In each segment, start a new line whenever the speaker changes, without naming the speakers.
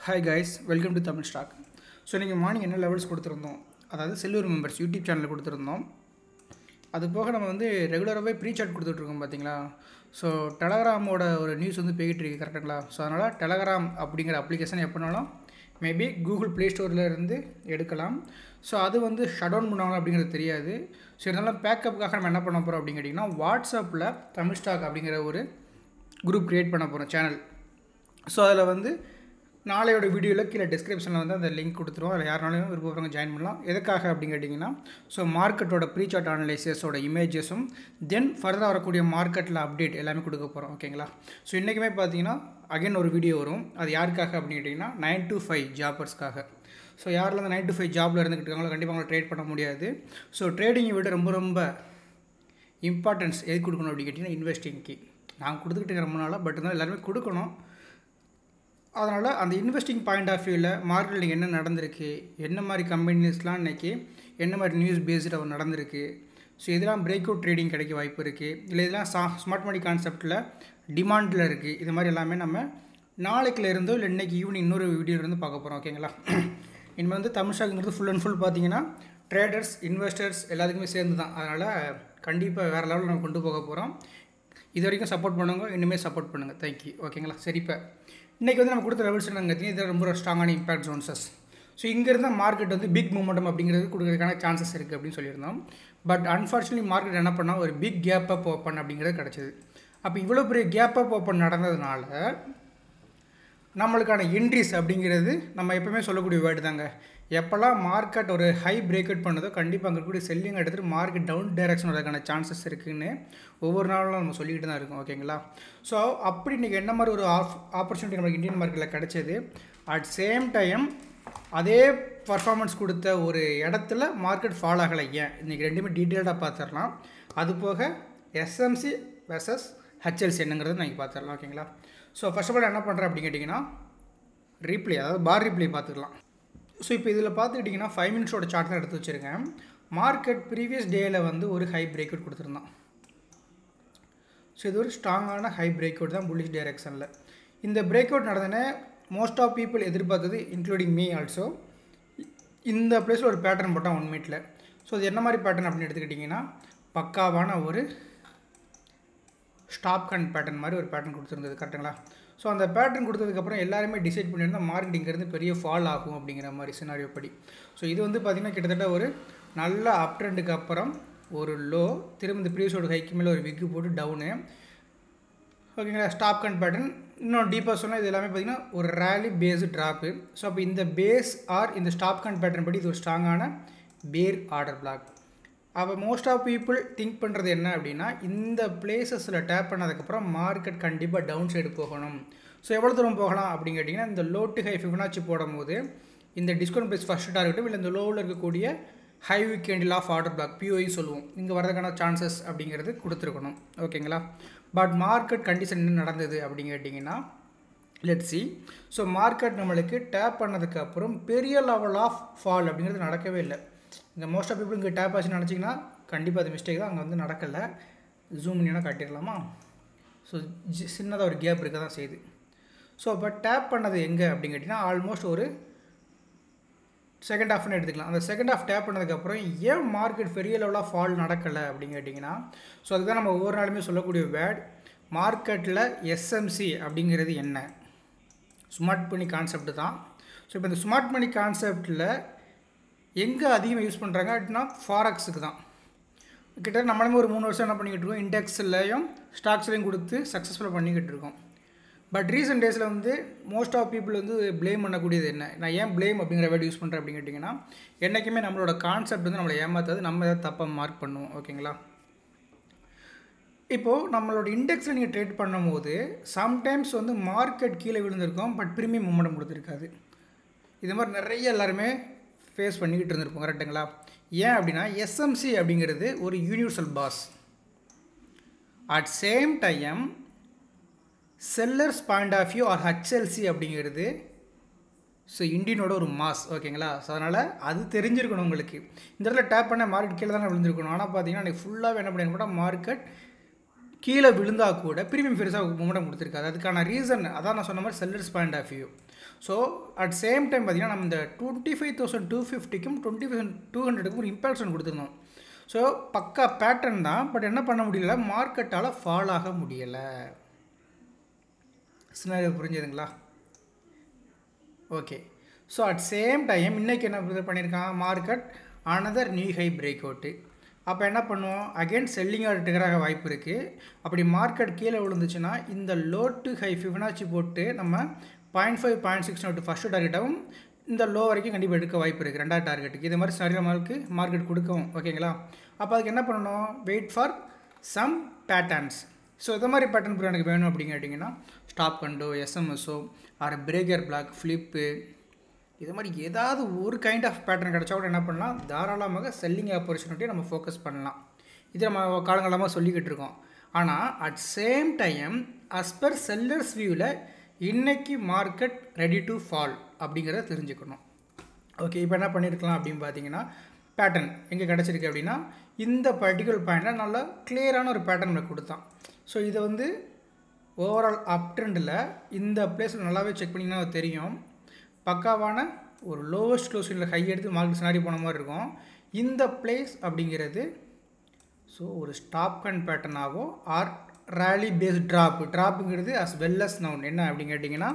Hi guys, welcome to Tamil Stock. So நீங்கள் morning என்ன levels கொடுத்துருந்தோம், அதாவது செல்லூர் மெம்பர்ஸ் யூடியூப் சேனலில் கொடுத்துருந்தோம். அது போக நம்ம வந்து ரெகுலராகவே ப்ரீ சாட் கொடுத்துட்ருக்கோம் பார்த்தீங்களா. ஸோ டெலகிராமோட ஒரு நியூஸ் வந்து போய்கிட்டு இருக்குது கரெக்டுங்களா. ஸோ அதனால் டெலகிராம் அப்படிங்கிற அப்ளிகேஷன் எப்போனாலும் மேபி கூகுள் ப்ளே ஸ்டோரில் இருந்து எடுக்கலாம். ஸோ அது வந்து ஷட் டவுன் பண்ணுவாங்க அப்படிங்கிறது தெரியாது. ஸோ இதனால் பேக்கப்புக்காக நம்ம என்ன பண்ண போகிறோம் அப்படின்னு கேட்டிங்கன்னா, வாட்ஸ்அப்பில் தமிழ் ஸ்டாக் அப்படிங்கிற ஒரு குரூப் க்ரியேட் பண்ண போகிறோம் சேனல். ஸோ அதில் வந்து நாளையோட வீடியோவில் கீழே டிஸ்கிரிப்ஷனில் வந்து அந்த லிங்க் கொடுத்துருவோம். அதில் யாருனாலும் விருப்பப்படுறவங்க ஜாயின் பண்ணலாம். எதுக்காக அப்படின்னு கேட்டிங்கன்னா, ஸோ மார்க்கெட்டோட ப்ரீ சார்ட் அனலைசஸோட இமேஜஸும் தென் ஃபர்தராக வரக்கூடிய மார்க்கெட்டில் அப்டேட் எல்லாமே கொடுக்க போகிறோம். ஓகேங்களா. ஸோ இன்றைக்குமே பார்த்தீங்கன்னா அகைன் ஒரு வீடியோ வரும். அது யாருக்காக அப்படின்னு கேட்டிங்கன்னா 9 to 5 ஜாப்பர்ஸ்க்காக. ஸோ யாரில் அந்த 9 to 5 ஜாபில் இருந்துக்கிட்டு இருக்காங்களோ கண்டிப்பாக அவங்களை ட்ரேட் பண்ண முடியாது. ஸோ ட்ரேடிங்கை விட ரொம்ப இம்பார்ட்டன்ஸ் எது கொடுக்கணும் அப்படின்னு கேட்டிங்கன்னா இன்வெஸ்டிங்க்கு நாங்கள் கொடுத்துக்கிட்டு இருக்கிற ரொம்ப நாளாக. பட் இருந்தால் எல்லாருமே கொடுக்கணும். அதனால் அந்த இன்வெஸ்டிங் பாயிண்ட் ஆஃப் வியூவில் மார்க்கெட்டில் என்ன நடந்திருக்கு, என்ன மாதிரி கம்பெனிஸ்லாம் இன்றைக்கி என்ன மாதிரி நியூஸ் பேஸ்டு அவர் நடந்திருக்கு, ஸோ இதெல்லாம் பிரேக் அவுட் ட்ரேடிங் கிடைக்க வாய்ப்பு இருக்குது, இல்லை இதெல்லாம் ஸ்மார்ட் மணி கான்செப்டில் டிமாண்டில் இருக்குது. இது மாதிரி எல்லாமே நம்ம நாளைக்குல இருந்தோ இல்லை இன்றைக்கி ஈவினிங் இன்னொரு வீடியோலேருந்து பார்க்க போகிறோம். ஓகேங்களா. இனிமேல் வந்து தமிழ் ஸ்டாக்ங்கிறது ஃபுல் அண்ட் ஃபுல் பார்த்தீங்கன்னா ட்ரேடர்ஸ் இன்வெஸ்டர்ஸ் எல்லாத்துக்குமே சேர்ந்து தான். அதனால் கண்டிப்பாக வேறு லெவலில் நம்ம கொண்டு போக போகிறோம். இது வரைக்கும் சப்போர்ட் பண்ணுங்க, இனிமேல் சப்போர்ட் பண்ணுங்கள். தேங்க்யூ. ஓகேங்களா. சரி, இப்போ இன்றைக்கி வந்து நம்ம கொடுத்த லெவல்ஸ் என்னங்க இது ரொம்ப ஸ்ட்ராங்கான இம்பாக்ட் ஜோன்ஸஸ். ஸோ இங்கே இருந்தால் மார்க்கெட் வந்து பிக் மூமெண்டம் அப்படிங்கிறது கொடுக்குறதுக்கான சான்சஸ் இருக்குது அப்படின்னு சொல்லியிருந்தோம். பட் அன்ஃபார்ச்சுனேட்லி மார்க்கெட் என்ன பண்ணால் ஒரு பிக் கேப் அப் ஓப்பன் அப்படிங்கிறது கிடச்சிது. அப்போ இவ்வளோ பெரிய கேப் அப் ஓப்பன் நடந்ததுனால நம்மளுக்கான என்ட்ரிஸ் அப்படிங்கிறது நம்ம எப்போவுமே சொல்லக்கூடிய வேர்டு தாங்க. எப்போல்லாம் மார்க்கெட் ஒரு ஹை பிரேக் அவுட் பண்ணதோ கண்டிப்பாக அங்கே கூடிய செல்லிங் எடுத்துகிட்டு மார்க்கெட் டவுன் டைரக்ஷன் வரதுக்கான சான்சஸ் இருக்குதுன்னு ஒவ்வொரு நாளும் நம்ம சொல்லிக்கிட்டு தான் இருக்கோம். ஓகேங்களா. ஸோ அப்படி இன்றைக்கி என்ன மாதிரி ஒரு ஆப்பர்ச்சுனிட்டி நம்மளுக்கு இந்தியன் மார்க்கெட்டில் கிடச்சிது. அட் சேம் டைம் அதே பர்ஃபார்மன்ஸ் கொடுத்த ஒரு இடத்துல மார்க்கெட் ஃபால் ஆகலை. ஏன் இன்றைக்கி ரெண்டுமே டீட்டெயில்டாக பார்த்துடலாம். அது போக எஸ்எம்சி வெர்சஸ் ஹெச்எல்சி என்னங்கிறது நான் பார்த்துடலாம். ஓகேங்களா. ஸோ ஃபர்ஸ்ட் ஆஃப் ஆல் என்ன பண்ணுறேன் அப்படின்னு கேட்டிங்கன்னா ரீப்ளே, அதாவது பார் ரீப்ளே பார்த்துக்கலாம். ஸோ இப்போ இதில் பார்த்துக்கிட்டிங்கன்னா 5 மினிட்ஸோட சார்ட் தான் எடுத்து வச்சுருக்கேன். மார்க்கெட் ப்ரீவியஸ் டேயில் வந்து ஒரு ஹை பிரேக் அவுட் கொடுத்துருந்தான். ஸோ இது ஒரு ஸ்ட்ராங்கான ஹை பிரேக் அவுட் தான் புல்லிஷ் டைரெக்ஷனில். இந்த பிரேக் அவுட் நடந்தனே மோஸ்ட் ஆஃப் பீப்புள் எதிர்பார்த்தது இன்க்ளூடிங் மீ ஆல்சோ இந்த பிளேஸில் ஒரு பேட்டர்ன் போட்டால் 1 மினிட்டில். ஸோ இது என்ன மாதிரி பேட்டர்ன் அப்படின்னு எடுத்துக்கிட்டிங்கன்னா பக்காவான ஒரு ஸ்டாப் கண்ட் பேட்டர்ன் மாதிரி ஒரு பேட்டர்ன் கொடுத்துருந்தது. கரெக்டுங்களா. ஸோ அந்த பேட்டர்ன் கொடுத்ததுக்கப்புறம் எல்லாருமே டிசைட் பண்ணியிருந்தால் மார்க்கெட்டிங்கிறது பெரிய ஃபால் ஆகும் அப்படிங்கிற மாதிரி சினாரியோ படி. ஸோ இது வந்து பார்த்திங்கன்னா கிட்டத்தட்ட ஒரு நல்ல அப் ட்ரெண்டுக்கு அப்புறம் ஒரு லோ, திரும்ப இந்த ப்ரீவியஸோட ஹைக்கு மேலே ஒரு விக்கு போட்டு டவுனு. ஓகேங்களா. ஸ்டாப் கண்ட் பேட்டர்ன் இன்னும் டீப்பாக சொன்னால் இது எல்லாமே பார்த்திங்கன்னா ஒரு ரேலி பேஸ்டு ட்ராப்பு. ஸோ அப்போ இந்த பேஸ் ஆர் இந்த ஸ்டாப் கண்ட் பேட்டர்ன் படி இது ஒரு ஸ்ட்ராங்கான பேர் ஆர்டர் பிளாக். அப்போ மோஸ்ட் ஆஃப் பீப்புள் திங்க் பண்ணுறது என்ன அப்படின்னா இந்த பிளேசஸில் டேப் பண்ணதுக்கப்புறம் மார்க்கெட் கண்டிப்பாக டவுன் சைடு போகணும். ஸோ எவ்வளோ தூரம் போகலாம் அப்படின்னு கேட்டிங்கன்னா இந்த லோ டு ஹை ஃபிபனாச்சி போடும்போது இந்த டிஸ்கவுண்ட் ப்ரைஸ் ஃபஸ்ட்டு டார்கெட்டும் இல்லை இந்த லோவில் இருக்கக்கூடிய ஹை வீக்கெண்டில் ஆஃப் ஆர்டர் பிளாக் பிஓஐ சொல்லுவோம் இங்கே வரதுக்கான சான்சஸ் அப்படிங்கிறது கொடுத்துருக்கணும். ஓகேங்களா. பட் மார்க்கெட் கண்டிஷன் என்ன நடந்தது அப்படின்னு கேட்டிங்கன்னா லெட்ஸ் சி. ஸோ மார்க்கெட் நம்மளுக்கு டேப் பண்ணதுக்கப்புறம் பெரிய லெவல் ஆஃப் ஃபால் அப்படிங்கிறது நடக்கவே இல்லை. இங்கே மோஸ்ட் ஆஃப் பீப்புள் இங்கே டேப் ஆச்சுன்னு நினச்சிங்கன்னா கண்டிப்பாக அது மிஸ்டேக் தான். அங்கே வந்து நடக்கலை. ஜூம் பண்ணினா காட்டிடலாமா. ஸோ சின்னதாக ஒரு கேப் இருக்க தான் செய்யுது. ஸோ இப்போ டேப் பண்ணது எங்கே அப்படின்னு கேட்டிங்கன்னா ஆல்மோஸ்ட் ஒரு செகண்ட் ஹாஃப்னு எடுத்துக்கலாம். அந்த செகண்ட் ஹாஃப் டேப் பண்ணதுக்கப்புறம் ஏன் மார்க்கெட் பெரிய லெவலாக ஃபால் நடக்கலை அப்படின்னு கேட்டிங்கன்னா ஸோ அதுதான் நம்ம ஒவ்வொரு நாளுமே சொல்லக்கூடிய வேர்ட். மார்க்கெட்டில் எஸ்எம்சி அப்படிங்கிறது என்ன, ஸ்மார்ட் மணி கான்செப்ட் தான். ஸோ இப்போ இந்த ஸ்மார்ட் மணி கான்செப்டில் எங்கே அதிகமாக யூஸ் பண்ணுறாங்க அப்படின்னா ஃபாரெக்ஸுக்கு தான். கிட்டத்தட்ட நம்மளுமே ஒரு 3 வருஷம் என்ன பண்ணிக்கிட்டு இருக்கோம், இண்டெக்ஸ்லையும் ஸ்டாக்ஸ்லையும் கொடுத்து சக்ஸஸ்ஃபுல்லாக பண்ணிக்கிட்டு இருக்கோம். பட் ரீசெண்ட் டேஸில் வந்து மோஸ்ட் ஆஃப் பீப்புள் வந்து ப்ளேம் பண்ணக்கூடியது என்ன, நான் ஏன் ப்ளேம் அப்படிங்கிற வேர்டு யூஸ் பண்ணுறேன் அப்படின்னு கேட்டிங்கன்னா என்றைக்குமே நம்மளோட கான்செப்ட் வந்து நம்மளை ஏமாத்தாது, நம்ம ஏதாவது தப்பாக மார்க் பண்ணுவோம். ஓகேங்களா. இப்போது நம்மளோட இண்டெக்ஸில் நீங்கள் ட்ரேட் பண்ணும்போது சம்டைம்ஸ் வந்து மார்க்கெட் கீழே விழுந்திருக்கும் பட் ப்ரீமியம் மூமெண்டம் கொடுத்துருக்காது. இது மாதிரி நிறைய எல்லாருமே ஃபேஸ் பண்ணிக்கிட்டு இருந்திருப்போம். கரெக்டுங்களா. ஏன் அப்படின்னா எஸ்எம்சி அப்படிங்கிறது ஒரு universal pass. At same time sellers point of view or HLC அப்படிங்கிறது ஸோ இண்டியனோட ஒரு மாஸ். ஓகேங்களா. ஸோ அதனால் அது தெரிஞ்சிருக்கணும் உங்களுக்கு. இந்த இடத்துல டேப் பண்ண மார்க்கெட் கீழே தானே விழுந்திருக்கணும். ஆனால் பார்த்தீங்கன்னா எனக்கு ஃபுல்லாக என்ன பண்ணிருக்கோம்னா மார்க்கெட் கீழே விழுந்தால் கூட ப்ரீமியம் ஃபேஸாக மூமெண்டம் கொடுத்துருக்காது. அதுக்கான ரீசன் அதான் நான் சொன்ன மாதிரி sellers point of view. So at same time பார்த்திங்கன்னா நம்ம இந்த 25,250க்கும் 25,200க்கும் ஒரு இம்பல்ஷன் கொடுத்துருந்தோம். ஸோ பக்கா பேட்டர்ன் தான், பட் என்ன பண்ண முடியல, மார்க்கெட்டால் ஃபால் ஆக முடியலை. சினாரியோ புரிஞ்சுதுங்களா? Okay. So at same time இன்றைக்கி என்ன பண்ணியிருக்கான் market, another new high break out. அப்போ என்ன பண்ணுவோம், அகெயின் செல்லிங் ஆர் ட்ரிகராக வாய்ப்பு இருக்குது. அப்படி மார்க்கெட் கீழே விழுந்துச்சுன்னா இந்த லோ டு ஹை ஃபிபனாச்சி போட்டு நம்ம 0.5 0.6 நோட்டு ஃபஸ்ட்டு டார்கெட்டாகவும் இந்த லோ வரைக்கும் கண்டிப்பாக எடுக்க வாய்ப்பு இருக்குது, ரெண்டாவது டார்கெட்டுக்கு. இது மாதிரி சரியாக மார்க்கெட் கொடுக்கவும். ஓகேங்களா? அப்போ அதுக்கு என்ன பண்ணணும், wait for some patterns. So இது மாதிரி பேட்டர்ன் எனக்கு வேணும் அப்படின்னு கேட்டிங்கன்னா ஸ்டாப் கண்டோ, எஸ்எம்எஸ்ஓ, ஆர் பிரேக்கர் பிளாக், ஃப்ளிப்பு, இது மாதிரி ஏதாவது ஒரு கைண்ட் ஆஃப் பேட்டர்ன் கிடச்சா கூட என்ன பண்ணலாம், தாராளமாக செல்லிங் ஆப்பர்ச்சுனிட்டியை நம்ம ஃபோக்கஸ் பண்ணலாம். இது நம்ம காலங்காலமாக சொல்லிக்கிட்டு இருக்கோம். ஆனால் at same time as per sellers வியூவில் இன்றைக்கி மார்க்கெட் ரெடி டு ஃபால் அப்படிங்கிறத தெரிஞ்சுக்கணும். ஓகே. இப்போ என்ன பண்ணியிருக்கலாம் அப்படின்னு பார்த்தீங்கன்னா, பேட்டர்ன் எங்கே கிடச்சிருக்கு அப்படின்னா இந்த பர்டிகுலர் பாயிண்டில் நல்லா கிளியரான ஒரு பேட்டர்ன் கொடுத்தான். ஸோ இதை வந்து ஓவரால் அப் ட்ரெண்டில் இந்த பிளேஸில் நல்லாவே செக் பண்ணிங்கன்னா தெரியும், பக்காவான ஒரு லோவஸ்ட் க்ளோஸ் இல்லை ஹை எடுத்து மார்க்கெட் சினாரி போன மாதிரி இருக்கும். இந்த பிளேஸ் அப்படிங்கிறது ஸோ ஒரு ஸ்டாப் கன் பேட்டர்னாகவோ ஆர் ரேலி பேஸ் ட்ராப்புங்கிறது அஸ் வெல் அஸ் நவுன் என்ன அப்படின்னு கேட்டிங்கன்னா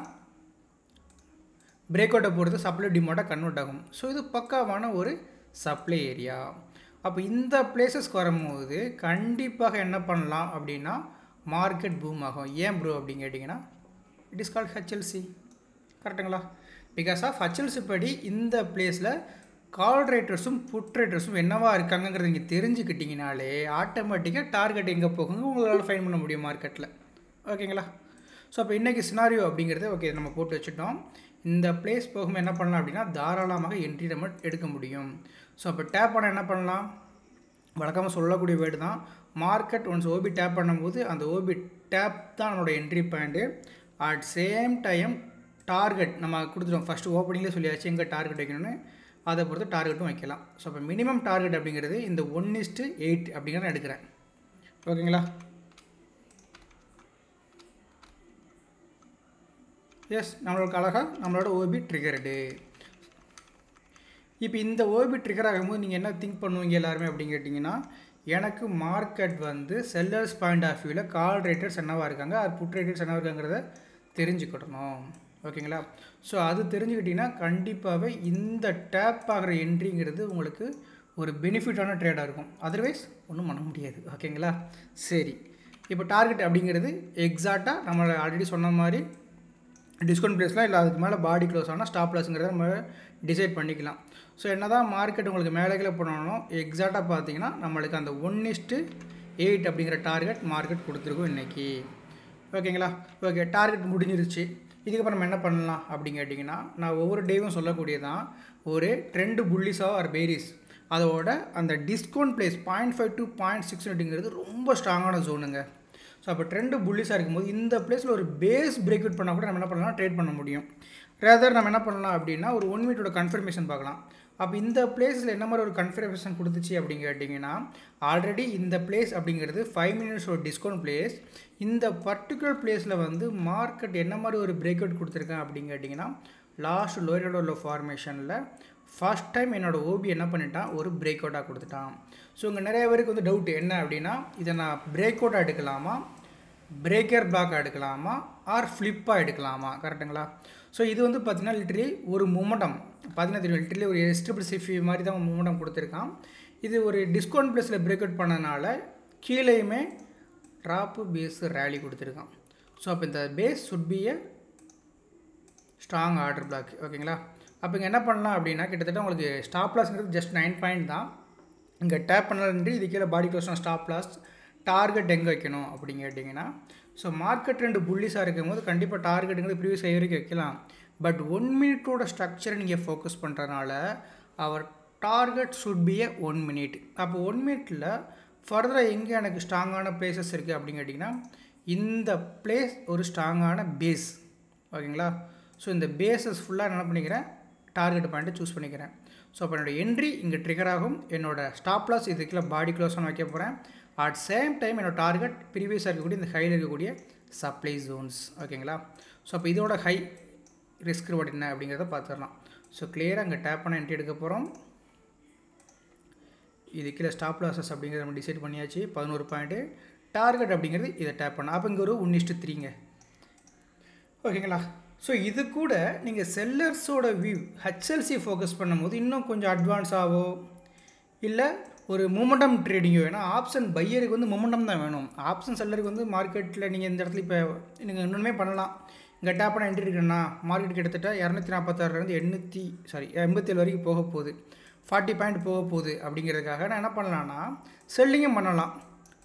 பிரேக் அவுட்டை பொறுத்து சப்ளை டிமாண்டாக கன்வெர்ட் ஆகும். ஸோ இது பக்காவான ஒரு சப்ளை ஏரியா. அப்போ இந்த பிளேசஸ்க்கு வரும்போது கண்டிப்பாக என்ன பண்ணலாம் அப்படின்னா மார்க்கெட் பூம் ஆகும். ஏன் ப்ரோ அப்படின்னு கேட்டிங்கன்னா இட் இஸ் கால்ட் ஹெச்எல்சி. கரெக்டுங்களா? பிகாஸ் ஆஃப் ஹெச்எல்சி படி இந்த பிளேஸில் கால் ரேட்டர்ஸும் புட் ரேட்டர்ஸும் என்னவா இருக்காங்கிறது நீங்கள் தெரிஞ்சுக்கிட்டிங்கனாலே ஆட்டோமேட்டிக்காக டார்கெட் எங்கே போகுங்க உங்களால் ஃபைன் பண்ண முடியும் மார்க்கெட்டில். ஓகேங்களா? ஸோ அப்போ இன்றைக்கி சினாரியோ அப்படிங்கிறது ஓகே நம்ம போட்டு வச்சுட்டோம். இந்த பிளேஸ் போகும்போது என்ன பண்ணலாம் அப்படின்னா தாராளமாக என்ட்ரி நம்ம எடுக்க முடியும். ஸோ அப்போ டேப் பண்ண என்ன பண்ணலாம், வழக்கமாக சொல்லக்கூடிய வேர்டு தான், மார்க்கெட் ஒன்ஸ் ஓபி டேப் பண்ணும்போது அந்த ஓபி டேப் தான் நம்மளோட entry point. At same time target நம்ம கொடுத்துட்டோம், ஃபஸ்ட்டு ஓப்பனிங்லேயே சொல்லியாச்சு எங்கே டார்கெட் வைக்கணும்னு, அதை பொறுத்து டார்கெட்டும் வைக்கலாம். ஸோ அப்போ மினிமம் டார்கெட் அப்படிங்கிறது இந்த 1:8 அப்படிங்கிறத நான் எடுக்கிறேன். ஓகேங்களா? எஸ், நம்மளோட அழகாக நம்மளோட ஓபி ட்ரிகர்டு. இப்போ இந்த ஓபி ட்ரிகர் ஆகும்போது நீங்கள் என்ன திங்க் பண்ணுவீங்க எல்லாருமே அப்படின்னு கேட்டிங்கன்னா, எனக்கு மார்க்கெட் வந்து செல்லர்ஸ் பாயிண்ட் ஆஃப் வியூவில் கால் ரேட்டர்ஸ் என்னவாக இருக்காங்க, அது புட் ரேட்டர்ஸ் என்னவாக இருக்காங்கிறத தெரிஞ்சுக்கிடணும். ஓகேங்களா? ஸோ அது தெரிஞ்சுக்கிட்டிங்கன்னா கண்டிப்பாகவே இந்த டேப் ஆகிற என்ட்ரிங்கிறது உங்களுக்கு ஒரு பெனிஃபிட்டான ட்ரேடாக இருக்கும். அதர்வைஸ் ஒன்றும் பண்ண முடியாது. ஓகேங்களா? சரி, இப்போ டார்கெட் அப்படிங்கிறது எக்ஸாக்டாக நம்ம ஆல்ரெடி சொன்ன மாதிரி டிஸ்கவுண்ட் ப்ரைஸ்லாம் இல்லை அதுக்கு மேலே பாடி க்ளோஸ் ஆனால் ஸ்டாப் லாஸுங்கிறத நம்ம டிசைட் பண்ணிக்கலாம். ஸோ என்ன தான் மார்க்கெட் உங்களுக்கு மேலே கீழே போனாலும் எக்ஸாக்டாக பார்த்தீங்கன்னா நம்மளுக்கு அந்த 1:8 அப்படிங்கிற டார்கெட் மார்க்கெட் கொடுத்துருக்கோம் இன்றைக்கி. ஓகேங்களா? ஓகே, டார்கெட் முடிஞ்சிருச்சு. இதுக்கப்புறம் நம்ம என்ன பண்ணலாம் அப்படின்னு கேட்டிங்கன்னா, நான் ஒவ்வொரு டேவும் சொல்லக்கூடியதான் ஒரு ட்ரெண்டு புல்லிஸோ ஆர் பேரிஸ், அதோட அந்த டிஸ்கவுண்ட் ப்ளேஸ் 0.5 to 0.6 ரொம்ப ஸ்ட்ராங்கான ஜோனுங்க. ஸோ அப்போ ட்ரெண்டு புல்லிஸாக இருக்கும்போது இந்த பிளேஸில் ஒரு பேஸ் பிரேக் அவுட் பண்ணால் கூட நம்ம என்ன பண்ணலாம், ட்ரேட் பண்ண முடியும். ரேதர் நம்ம என்ன பண்ணலாம் அப்படின்னா ஒரு 1 மினிட்டோட கன்ஃபர்மேஷன் பார்க்கலாம். அப்போ இந்த பிளேஸில் என்ன மாதிரி ஒரு கன்ஃபர்மேஷன் கொடுத்துச்சு அப்படின்னு கேட்டிங்கன்னா, ஆல்ரெடி இந்த பிளேஸ் அப்படிங்கிறது 5 மினிட்ஸோட டிஸ்கவுண்ட் பிளேஸ். இந்த பர்டிகுலர் பிளேஸில் வந்து மார்க்கெட் என்ன மாதிரி ஒரு பிரேக் அவுட் கொடுத்துருக்கேன் அப்படின்னு கேட்டிங்கன்னா, லாஸ்ட் லோயரோட லோ ஃபார்மேஷனில் ஃபர்ஸ்ட் டைம் என்னோடய ஓபி என்ன பண்ணிட்டான், ஒரு பிரேக் அவுட்டாக கொடுத்துட்டான். ஸோ இங்கே நிறைய பேருக்கு வந்து டவுட் என்ன அப்படின்னா, இதை நான் பிரேக் அவுட்டாக எடுக்கலாமா, பிரேக்கர் பிளாக்காக எடுக்கலாமா, ஆர் ஃப்ளிப்பாக எடுக்கலாமா? கரெக்டுங்களா? ஸோ இது வந்து பார்த்திங்கன்னா லிட்டரலி ஒரு மூமெண்டம் பார்த்தீங்கன்னா தெரியும், லிட்டரலி ஒரு எஸ்ட்ரிபிள் மாதிரி தான் மூமெண்டம் கொடுத்துருக்கான். இது ஒரு டிஸ்கவுண்ட் ப்ளஸில் பிரேக் அவுட் பண்ணதுனால கீழேயுமே ட்ராப்பு பேஸ் ரேலி கொடுத்துருக்கான். ஸோ அப்போ இந்த base should be a strong order block. ஓகேங்களா? அப்போ இங்கே என்ன பண்ணலாம் அப்படின்னா, கிட்டத்தட்ட உங்களுக்கு ஸ்டாப் லாஸ்ங்கிறது ஜஸ்ட் 9 பாயிண்ட் தான். இங்கே டேப் பண்ணலன்றி இது கீழே பாடி க்ளோஸ் ஸ்டாப் லாஸ், டார்கெட் எங்கே வைக்கணும் அப்படின்னு கேட்டிங்கன்னா, ஸோ மார்க்கெட் 2 புல்லிஸாக இருக்கும் போது கண்டிப்பாக டார்கெட்டுங்கிறது ப்ரீவியஸ் ஹை வரைக்கும் வைக்கலாம். பட் 1 மினிட்டோட ஸ்ட்ரக்சரை நீங்கள் ஃபோக்கஸ் பண்ணுறதுனால our target should be a 1 minute. அப்போ 1 மினிட்டில் ஃபர்தராக எங்கே எனக்கு ஸ்ட்ராங்கான பிளேசஸ் இருக்குது அப்படின்னு கேட்டிங்கன்னா, இந்த பிளேஸ் ஒரு ஸ்ட்ராங்கான பேஸ். ஓகேங்களா? ஸோ இந்த பேஸஸ் ஃபுல்லாக என்ன பண்ணிக்கிறேன், டார்கெட் பாயிண்ட்டை சூஸ் பண்ணிக்கிறேன். ஸோ அப்போ என்னோடய என்ட்ரி இங்கே ட்ரிகர் ஆகும், என்னோடய ஸ்டாப் லாஸ் இதுக்குள்ள பாடி க்ளோஸாக வைக்க போகிறேன். அட் சேம் டைம் என்னோடய டார்கெட் ப்ரீவியஸாக இருக்கக்கூடிய இந்த ஹையில் இருக்கக்கூடிய சப்ளை ஜோன்ஸ். ஓகேங்களா? ஸோ அப்போ இதோட ஹை ரிஸ்க் ரிவார்ட் என்ன அப்படிங்கிறத பார்த்துடலாம். ஸோ கிளியராக அங்கே டேப் பண்ண என்ட்ரி எடுக்க போகிறோம். இது கீழே ஸ்டாப் லாஸஸ் அப்படிங்கிறத நம்ம டிசைட் பண்ணியாச்சு. 11 பாயிண்ட்டு. டார்கெட் அப்படிங்கிறது இதை டேப் பண்ணலாம். அப்போ இங்கே ஒரு 1:3ங்க. ஓகேங்களா? ஸோ இது கூட நீங்கள் செல்லர்ஸோட வியூ ஹெச்எல்சி ஃபோக்கஸ் பண்ணும்போது இன்னும் கொஞ்சம் அட்வான்ஸாகவோ இல்லை ஒரு மொமெண்டம் ட்ரேடிங்கோ, ஏன்னா ஆப்ஷன் பையருக்கு வந்து மொமெண்டம் தான் வேணும். ஆப்ஷன் செல்லருக்கு வந்து மார்க்கெட்டில் நீங்கள் இந்த இடத்துல இப்போ நீங்கள் இன்னொன்றுமே பண்ணலாம். இங்கே டேப் பண்ண என்ட்ரி இருக்குன்னா மார்க்கெட் கிட்டத்தட்ட 246 87 வரைக்கும் போக போகுது. 40 பாயிண்ட் போக போகுது. அப்படிங்கிறதுக்காக நான் என்ன பண்ணலான்னா செல்லிங்கும் பண்ணலாம்.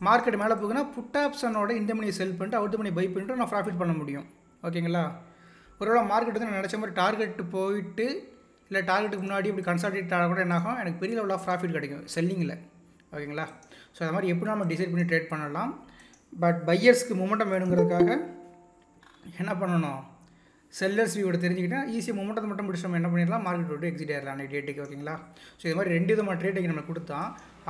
மார்க்கெட் மேலே போகுதுன்னா புட் ஆப்ஷனோட இந்த மணியை செல் பண்ணிட்டு அவுட் மணி பை பண்ணிட்டு நான் ப்ராஃபிட் பண்ண முடியும். ஓகேங்களா? ஒருவேளை மார்க்கெட் வந்து நான் நினச்ச மாதிரி டார்கெட் போயிட்டு இல்லை டார்கெட்டுக்கு முன்னாடி இப்படி கன்சல்டேட் ஆனால் கூட என்னாகும், எனக்கு பெரிய லெவல் ஆஃப் ப்ராஃபிட் கிடைக்கும் செல்லிங்கில். ஓகேங்களா? ஸோ அது மாதிரி எப்படி நம்ம டிசைட் பண்ணி ட்ரேட் பண்ணலாம். பட் பையர்ஸ்க்கு மொமெண்டம் வேணுங்கிறதுக்காக என்ன பண்ணணும், செல்லர்ஸ் வியூவோட தெரிஞ்சுக்கிட்டால் ஈஸியாக மொமெண்டத்தை மட்டும் பிடிச்சி நம்ம என்ன பண்ணிடலாம், மார்க்கெட் விட்டு எக்ஸிட் ஆகிடலாம் அன்றைக்கி டேட்டுக்கு. ஓகேங்களா? ஸோ இது மாதிரி 2 விதமான ட்ரேட்டிங் நம்ம கொடுத்தான்.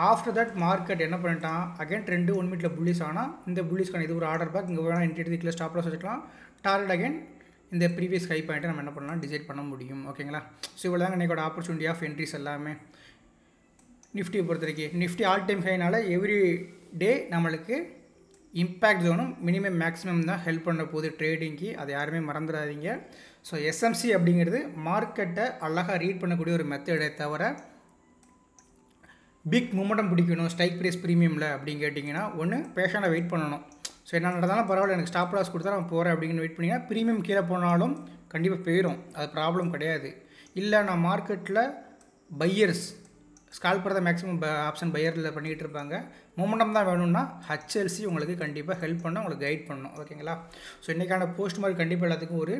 ஆஃப்டர் தட் மார்க்கெட் என்ன பண்ணிட்டான், அகைன் 2 1 மினிட்ல புல்லிஸ் ஆனால் இந்த புல்லிஸ்க்கான இது ஒரு ஆர்டர் பேக். இங்கே வேணால் என்ட்ரி எடுத்து ஸ்டாப் லாஸ் வச்சுக்கலாம். டார்கெட் அகைன் இந்த ப்ரீவியஸ் ஹை பாயிண்ட்டை நம்ம என்ன பண்ணலாம், டிசைட் பண்ண முடியும். ஓகேங்களா? ஸோ இவ்வளோ தாங்க இன்றைக்கோட ஆப்பர்ச்சுனிட்டி ஆஃப் என்ட்ரிஸ் எல்லாமே. நிஃப்டியை பொறுத்த வரைக்கும் நிஃப்டி ஆல் டைம் ஹைனால எவ்ரி டே நம்மளுக்கு இம்பேக்ட் ஜோனும் மினிமம் மேக்ஸிமம் தான் ஹெல்ப் பண்ண போகுது ட்ரேடிங்க்கு. அதை யாருமே மறந்துடாதீங்க. ஸோ எஸ்எம்சி அப்படிங்கிறது மார்க்கெட்டை அழகாக ரீட் பண்ணக்கூடிய ஒரு மெத்தடை தவிர பிக் மூமெண்டம் பிடிக்கணும் ஸ்ட்ரைக் ப்ரைஸ் ப்ரீமியமில் அப்படின்னு கேட்டிங்கன்னா ஒன்று பேஷண்ட்டாக வெயிட் பண்ணணும். ஸோ என்ன நடந்தாலும் பரவாயில்ல, எனக்கு ஸ்டாப் லாஸ் கொடுத்தா நான் போகிறேன் அப்படின்னு வெயிட் பண்ணிங்கன்னா ப்ரீமியம் கீழே போனாலும் கண்டிப்பாக போயிடும். அது ப்ராப்ளம் கிடையாது. இல்லை நான் மார்க்கெட்டில் பையர்ஸ் ஸ்கால்பர் தான் மேக்ஸிமம் ஆப்ஷன் பையரில் பண்ணிக்கிட்டு இருப்பாங்க. மொமெண்டம் தான் வேணும்னா ஹெச்எல்சி உங்களுக்கு கண்டிப்பாக ஹெல்ப் பண்ண, உங்களுக்கு கைட் பண்ணணும். ஓகேங்களா? ஸோ இன்றைக்கான போஸ்ட் மார்க் கண்டிப்பாக எல்லாத்துக்கும் ஒரு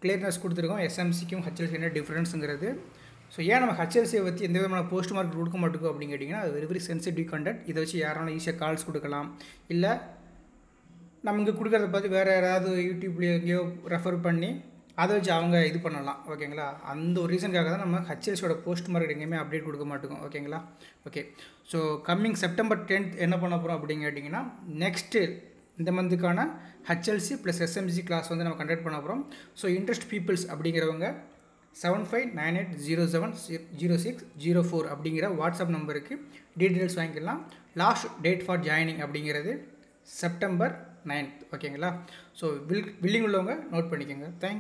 கிளியர்னஸ் கொடுத்துருக்கோம். எஸ்எம்சிக்கும் ஹெச்எல்சி என்ன டிஃப்ரென்ஸுங்கிறது. ஸோ ஏன் நம்ம ஹெச்எல்சியை பற்றி எந்த விதமான போஸ்ட் மார்க் கொடுக்க மாட்டோம் அப்படின்னு கேட்டிங்கன்னா அது வெரி சென்சிட்டிவ் கண்டென்ட். இதை வச்சு யாராலும் ஈஸியாக கால்ஸ் கொடுக்கலாம். இல்லை நம்ம இங்கே கொடுக்குறத பார்த்து வேறு யாராவது யூடியூப்லேயே எங்கேயோ ரெஃபர் பண்ணி அதை வச்சு அவங்க இது பண்ணலாம். ஓகேங்களா? அந்த ஒரு ரீசனுக்காக தான் நம்ம ஹெச்எல்சியோட போஸ்ட் மார்க்கெட் எங்கேயுமே அப்டேட் கொடுக்க மாட்டோம். ஓகேங்களா? Okay. So coming September 10th என்ன பண்ண போகிறோம் அப்படின்னு கேட்டிங்கன்னா நெக்ஸ்ட்டு இந்த மந்த்துக்கான ஹெச்எல்சி ப்ளஸ் எஸ்எம்சி கிளாஸ் வந்து நம்ம கண்டக்ட் பண்ண போகிறோம். ஸோ இன்ட்ரெஸ்ட் பீப்புள்ஸ் அப்படிங்கிறவங்க 7598060604 அப்படிங்கிற வாட்ஸ்அப் நம்பருக்கு டீட்டெயில்ஸ் வாங்கிக்கலாம். லாஸ்ட் டேட் ஃபார் ஜாயினிங் அப்படிங்கிறது செப்டம்பர் 9th. ஓகேங்களா? ஸோ வில்லிங் உள்ளவங்க நோட் பண்ணிக்கோங்க. தேங்க்யூ.